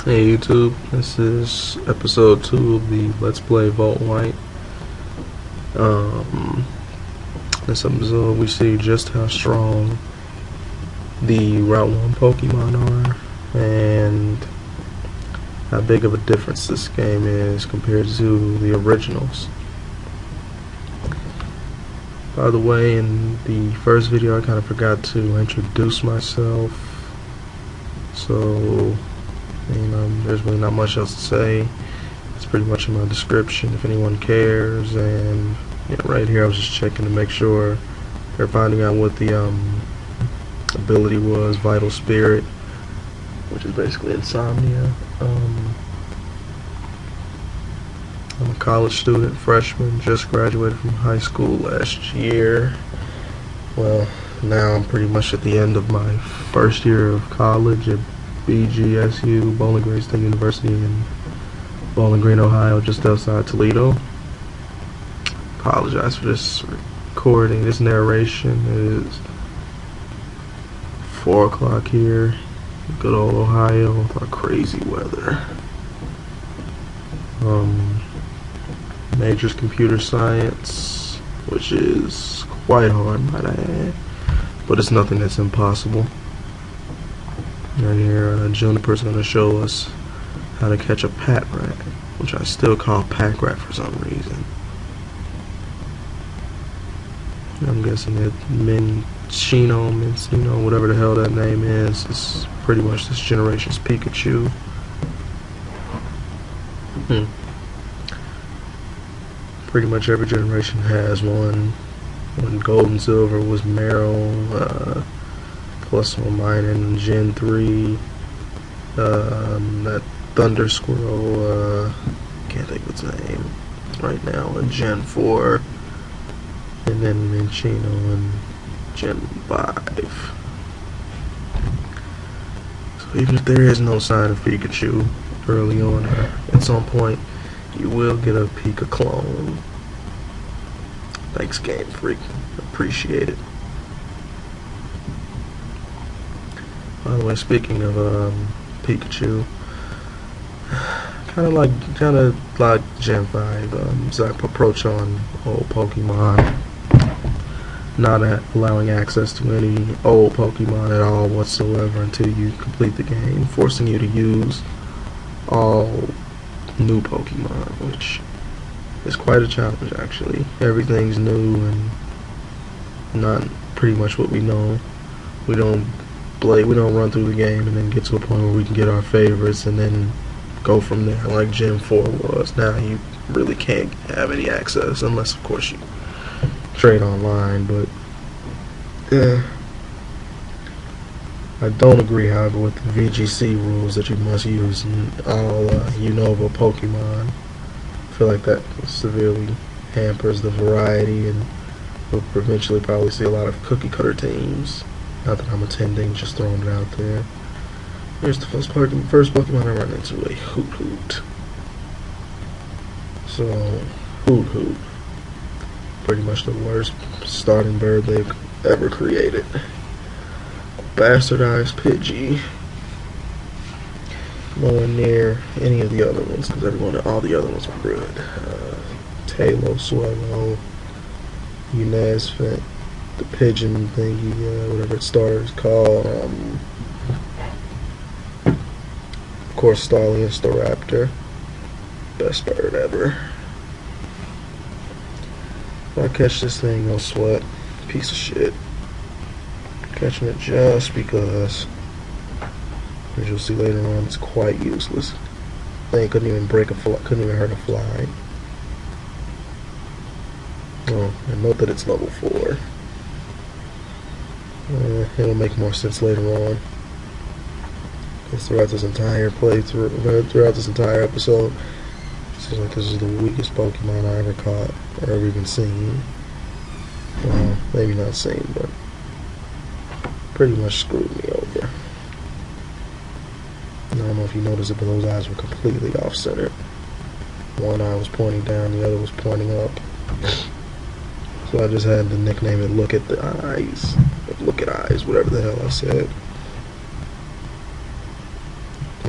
Hey YouTube, this is episode 2 of the Let's Play Vault White. This episode we see just how strong the Route 1 Pokemon are and how big of a difference this game is compared to the originals. By the way, in the first video I kind of forgot to introduce myself, so there's really not much else to say. It's pretty much in my description if anyone cares. And right here I was just checking to make sure they're finding out what the ability was, Vital Spirit, which is basically insomnia. I'm a college student, freshman, just graduated from high school last year. Well, now I'm pretty much at the end of my first year of college at BGSU, Bowling Green State University in Bowling Green, Ohio, just outside Toledo. Apologize for this recording. This narration is 4 o'clock here, good old Ohio, with our crazy weather. Majors computer science, which is quite hard, might I add, but it's nothing that's impossible. Right here, Juniper's going to show us how to catch a pat rat, which I still call pack rat for some reason. I'm guessing that Minccino, whatever the hell that name is pretty much this generation's Pikachu. Pretty much every generation has one. When Gold and Silver was Meryl, plus or minus in Gen 3, that Thunder Squirrel, can't think of its name right now, in Gen 4, and then Minccino in Gen 5. So even if there is no sign of Pikachu early on, at some point, you will get a Pika clone. Thanks, Game Freak. Appreciate it. By the way, speaking of Pikachu, kind of like Gen 5, Zap approach on old Pokemon, not allowing access to any old Pokemon at all whatsoever until you complete the game, forcing you to use all new Pokemon, which is quite a challenge actually. Everything's new and not pretty much what we know. We don't run through the game and then get to a point where we can get our favorites and then go from there like Gen 4 was. Now you really can't have any access unless of course you trade online, but yeah. I don't agree, however, with the VGC rules that you must use all Unova Pokemon. I feel like that severely hampers the variety and we'll eventually probably see a lot of cookie cutter teams. Not that I'm attending, just throwing it out there. Here's the first Pokemon I run into, a Hoot. So, Hoot. Pretty much the worst starting bird they've ever created. Bastardized Pidgey. Nowhere near any of the other ones, because all the other ones were good. Tailo, Swallow, Unasfet, the pigeon thingy, whatever its starter is called. Of course, Starly Staraptor, best bird ever. If I catch this thing, no sweat. Piece of shit. Catching it just because, as you'll see later on, it's quite useless. Thing couldn't even hurt a fly. Oh, and note that it's level 4. It'll make more sense later on. Because throughout this entire episode, it seems like this is the weakest Pokemon I ever caught, or ever even seen. Well, maybe not seen, but pretty much screwed me over. I don't know if you noticed it, but those eyes were completely off-center. One eye was pointing down, the other was pointing up. So I just had to nickname it Look at the Eyes. Look at Eyes, whatever the hell I said.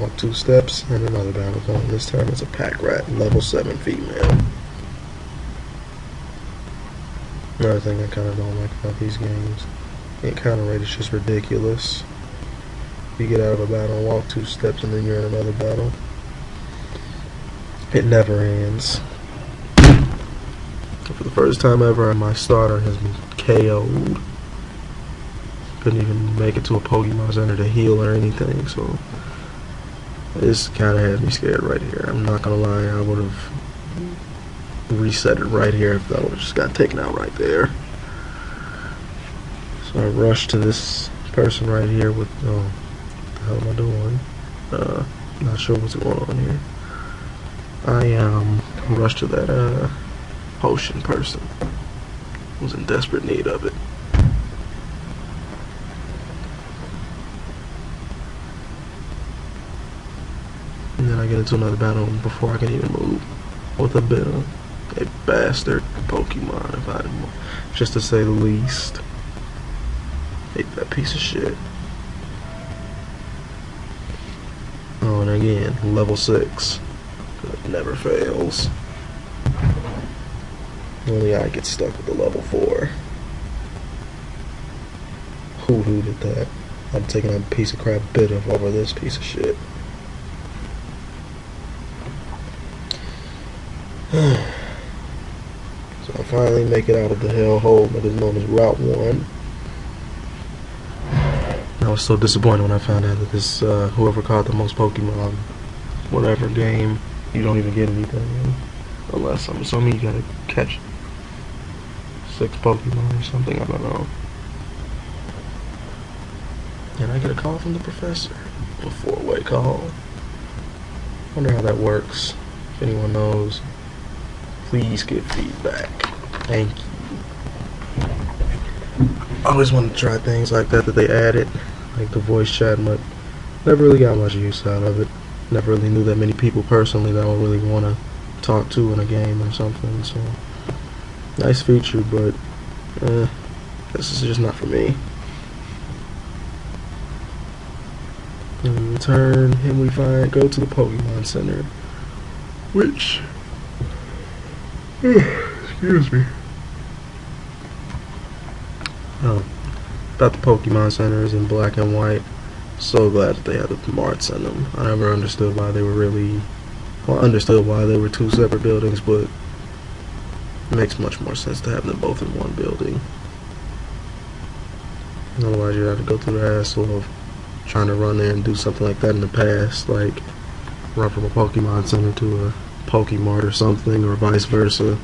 Walk 2 steps, and another battle going. This time it's a pack rat, level 7 female. Another thing I kind of don't like about these games, the encounter rate is just ridiculous. You get out of a battle, walk 2 steps, and then you're in another battle. It never ends. For the first time ever, my starter has been KO'd. Couldn't even make it to a Pokemon Center to heal or anything, so this kind of had me scared right here. I'm not gonna lie, I would have reset it right here if that would have just got taken out right there. So I rushed to this person right here with, oh, what the hell am I doing? Not sure what's going on here. I rushed to that potion person. Was in desperate need of it. And then I get into another battle before I can even move with a bit of a bastard Pokemon, if I just to say the least. Hate that piece of shit. Oh, and again, level 6. It never fails. Only I get stuck with the level 4. Who did that? I'm taking a piece of crap bit of over this piece of shit. So I finally make it out of the hellhole that is known as Route 1. I was so disappointed when I found out that this, whoever caught the most Pokemon, whatever game, you don't even get anything. Unless, I'm assuming you gotta catch 6 Pokemon or something, I don't know. And I get a call from the professor. A 4-way call. Wonder how that works. If anyone knows, please give feedback. Thank you. I always wanted to try things like that they added, like the voice chat, but never really got much use out of it. Never really knew that many people personally that I would really want to talk to in a game or something, so nice feature, but this is just not for me. And we return, and we go to the Pokemon Center, which, excuse me. About the Pokemon Centers in black and white. So glad that they had the marts in them. I never understood why they were really, well, I understood why they were 2 separate buildings, but it makes much more sense to have them both in one building. Otherwise you'd have to go through the hassle of trying to run there and do something like that in the past, like run from a Pokemon Center to a Pokemart or something, or vice versa,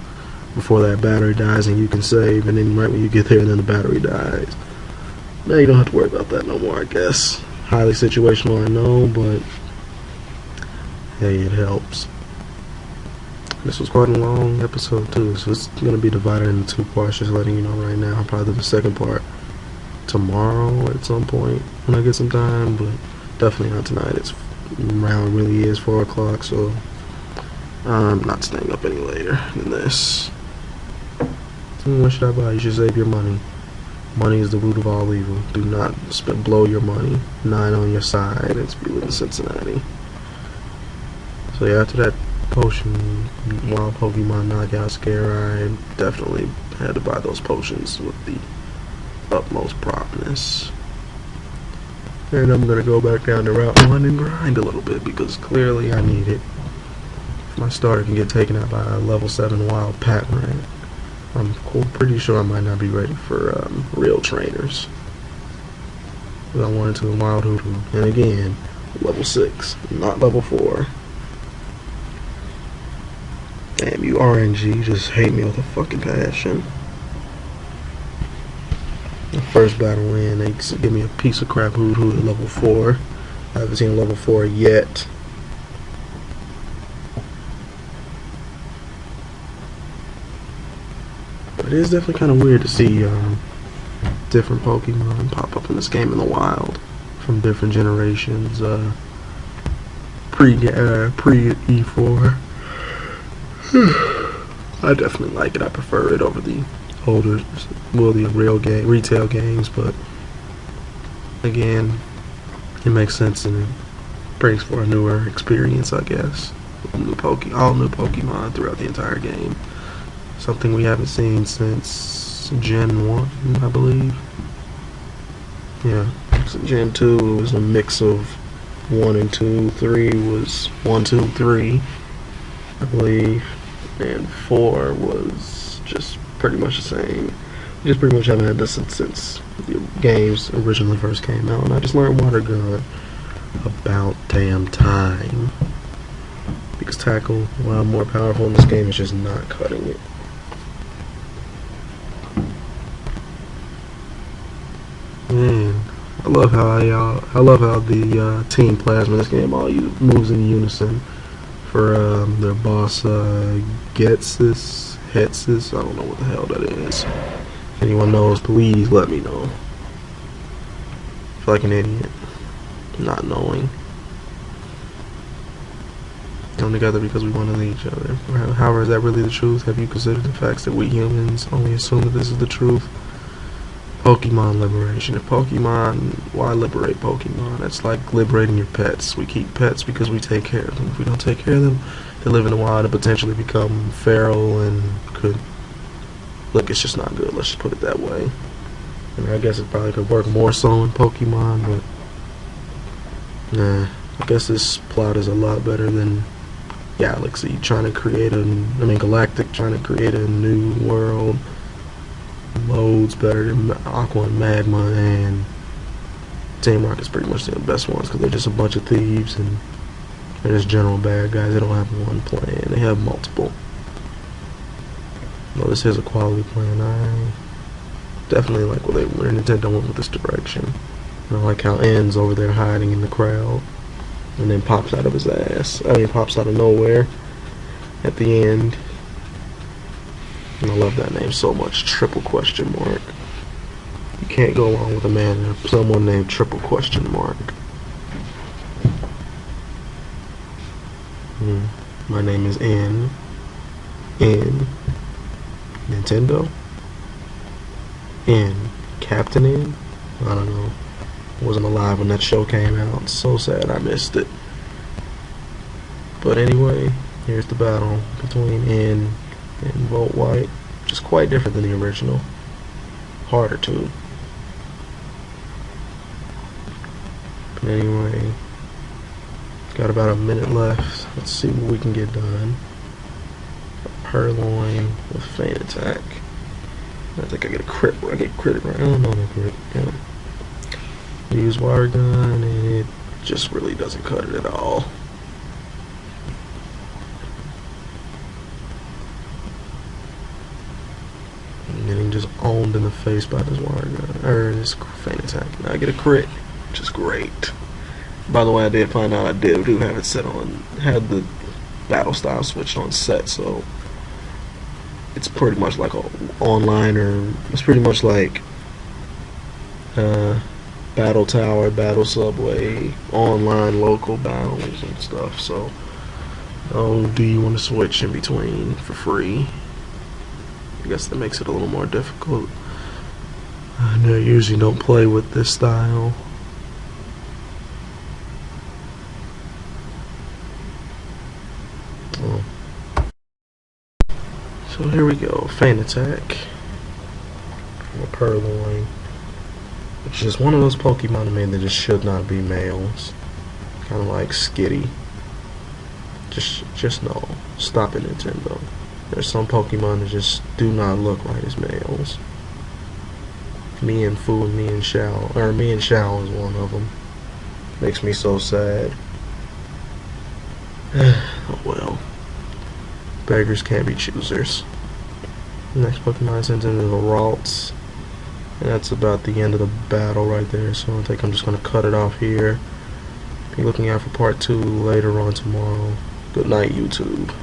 before that battery dies and you can save, and then right when you get there, then the battery dies. Now you don't have to worry about that no more, I guess. Highly situational, I know, but hey, it helps. This was quite a long episode too, so it's going to be divided into 2 parts, just letting you know right now. I'll probably do the second part tomorrow at some point when I get some time, but definitely not tonight. It's round really is 4 o'clock, so I'm not staying up any later than this. What should I buy? You should save your money. Money is the root of all evil. Do not blow your money. 9 on your side. If you live in Cincinnati. So yeah, after that potion, wild Pokemon knockout scare, I definitely had to buy those potions with the utmost promptness. And I'm gonna go back down to Route 1 and grind a little bit, because clearly I need it. If my starter can get taken out by a level 7 wild pack rat, I'm pretty sure I might not be ready for real trainers. But I wanted to in Wild Hoodoo. And again, level 6, not level 4. Damn, you RNG just hate me with a fucking passion. The first battle in, they give me a piece of crap Hoodoo at level 4. I haven't seen level 4 yet. But it is definitely kind of weird to see different Pokemon pop up in this game in the wild from different generations. Pre E4. I definitely like it. I prefer it over the older, well, the real game, retail games. But again, it makes sense in Prays for a newer experience, I guess. All new Pokemon throughout the entire game. Something we haven't seen since Gen 1, I believe. Yeah, so Gen 2 was a mix of 1 and 2. 3 was 1, 2, 3, I believe. And 4 was just pretty much the same. We just pretty much haven't had this since the games originally first came out. And I just learned Water Gun about damn time. Because Tackle, while more powerful in this game, is just not cutting it. Man, I love how the Team Plasma in this game all moves in unison. For their boss, Hetsis, I don't know what the hell that is. If anyone knows, please let me know. I feel like an idiot, not knowing. Come together because we want to lead each other. However, is that really the truth? Have you considered the facts that we humans only assume that this is the truth? Pokemon liberation. If Pokemon, why liberate Pokemon? It's like liberating your pets. We keep pets because we take care of them. If we don't take care of them, they live in the wild and potentially become feral and could... Look, it's just not good. Let's just put it that way. I mean, I guess it probably could work more so in Pokemon, but... Nah. I guess this plot is a lot better than Galaxy trying to create Galactic trying to create a new world. Loads better than Aqua and Magma, and Team Rocket's pretty much the best ones because they're just a bunch of thieves and they're just general bad guys. They don't have one plan, they have multiple. Well, this is a quality plan. I definitely like where Nintendo went with this direction. And I like how N's over there hiding in the crowd and then pops out of his ass. Pops out of nowhere at the end. And I love that name so much, Triple Question Mark. You can't go wrong with a man or someone named Triple Question Mark. My name is N. Nintendo. N. Captain N. I don't know. I wasn't alive when that show came out. So sad I missed it. But anyway, here's the battle between N and Volt White. Just quite different than the original. Harder too. But anyway, got about a minute left. Let's see what we can get done. Purloin with Feint Attack. I think I get a crit. I get crit right. Oh no, no crit. Yeah. Use Water Gun and it just really doesn't cut it at all. Getting just owned in the face by this Water Gun, or this Feint Attack. Now I get a crit, which is great. By the way, I did find out I do have it set on, had the battle style switched on set, so it's pretty much like a online, or it's pretty much like Battle Tower, Battle Subway, online local battles and stuff. So, do you want to switch in between for free? I guess that makes it a little more difficult. I usually don't play with this style. Oh. So here we go, Feint Attack. Or Purloin. Which is one of those Pokemon to me that just should not be males. Kind of like Skitty. Just no. Stop it, Nintendo. There's some Pokemon that just do not look right as males. Mienfoo and Mienshao is one of them. Makes me so sad. Oh well. Beggars can't be choosers. Next Pokemon sent into the Ralts. And that's about the end of the battle right there. So I think I'm just going to cut it off here. Be looking out for part 2 later on tomorrow. Good night, YouTube.